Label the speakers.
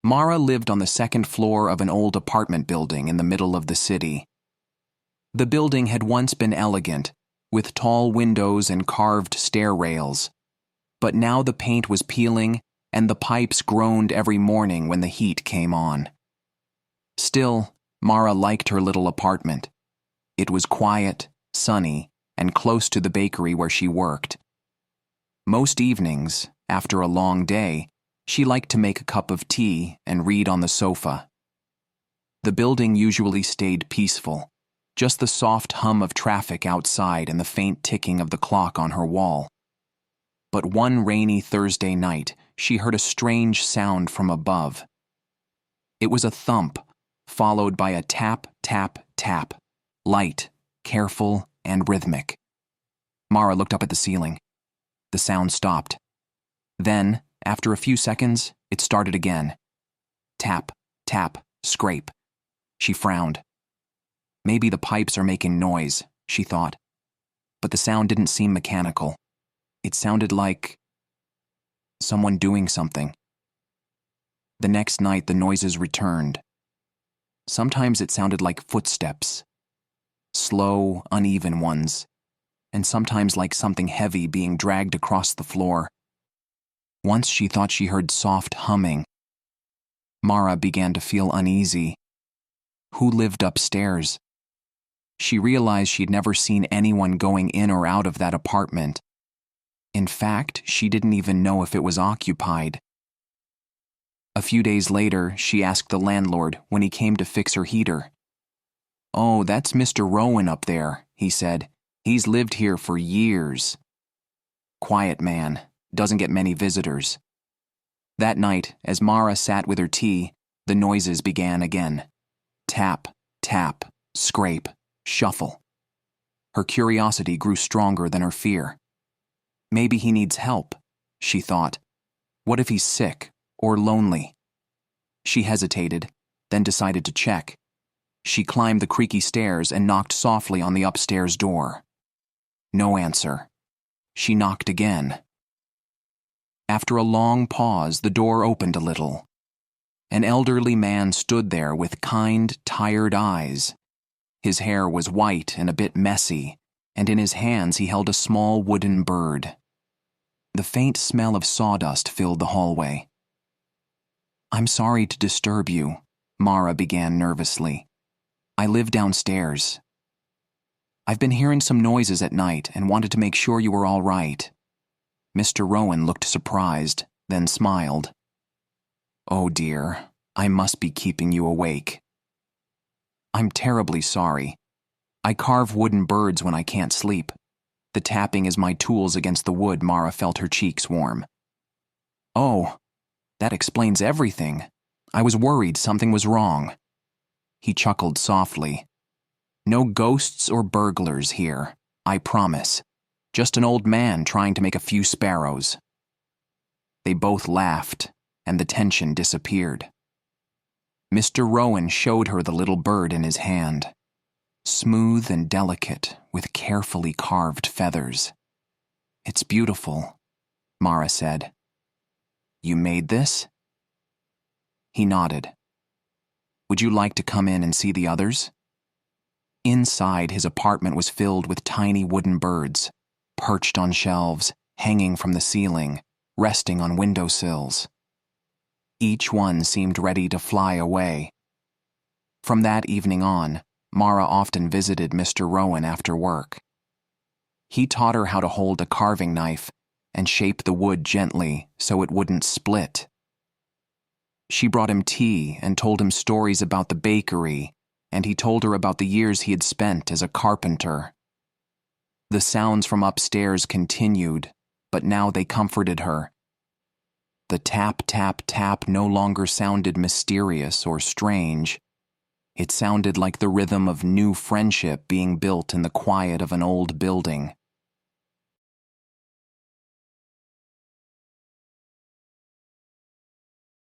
Speaker 1: Mara lived on the second floor of an old apartment building in the middle of the city. The building had once been elegant, with tall windows and carved stair rails, but now the paint was peeling and the pipes groaned every morning when the heat came on. Still, Mara liked her little apartment. It was quiet, sunny, and close to the bakery where she worked. Most evenings, after a long day, she liked to make a cup of tea and read on the sofa. The building usually stayed peaceful, just the soft hum of traffic outside and the faint ticking of the clock on her wall. But one rainy Thursday night, she heard a strange sound from above. It was a thump, followed by a tap, tap, tap, light, careful, and rhythmic. Mara looked up at the ceiling. The sound stopped. Then, after a few seconds, it started again. Tap, tap, scrape. She frowned. Maybe the pipes are making noise, she thought. But the sound didn't seem mechanical. It sounded like someone doing something. The next night, the noises returned. Sometimes it sounded like footsteps, slow, uneven ones, and sometimes like something heavy being dragged across the floor. Once she thought she heard soft humming. Mara began to feel uneasy. Who lived upstairs? She realized she'd never seen anyone going in or out of that apartment. In fact, she didn't even know if it was occupied. A few days later, she asked the landlord when he came to fix her heater. "Oh, that's Mr. Rowan up there," he said. "He's lived here for years." Quiet man, doesn't get many visitors. That night, as Mara sat with her tea, the noises began again. Tap, tap, scrape, shuffle. Her curiosity grew stronger than her fear. Maybe he needs help, she thought. What if he's sick or lonely? She hesitated, then decided to check. She climbed the creaky stairs and knocked softly on the upstairs door. No answer. She knocked again. After a long pause, the door opened a little. An elderly man stood there with kind, tired eyes. His hair was white and a bit messy, and in his hands he held a small wooden bird. The faint smell of sawdust filled the hallway. "I'm sorry to disturb you," Mara began nervously. "I live downstairs. I've been hearing some noises at night and wanted to make sure you were all right." Mr. Rowan looked surprised, then smiled. "Oh dear, I must be keeping you awake. I'm terribly sorry. I carve wooden birds when I can't sleep. The tapping is my tools against the wood." Mara felt her cheeks warm. "Oh, that explains everything. I was worried something was wrong." He chuckled softly. "No ghosts or burglars here, I promise. Just an old man trying to make a few sparrows." They both laughed, and the tension disappeared. Mr. Rowan showed her the little bird in his hand. Smooth and delicate, with carefully carved feathers. "It's beautiful," Mara said. "You made this?" He nodded. "Would you like to come in and see the others?" Inside, his apartment was filled with tiny wooden birds, perched on shelves, hanging from the ceiling, resting on windowsills. Each one seemed ready to fly away. From that evening on, Mara often visited Mr. Rowan after work. He taught her how to hold a carving knife and shape the wood gently so it wouldn't split. She brought him tea and told him stories about the bakery, and he told her about the years he had spent as a carpenter. The sounds from upstairs continued, but now they comforted her. The tap, tap, tap no longer sounded mysterious or strange. It sounded like the rhythm of new friendship being built in the quiet of an old building.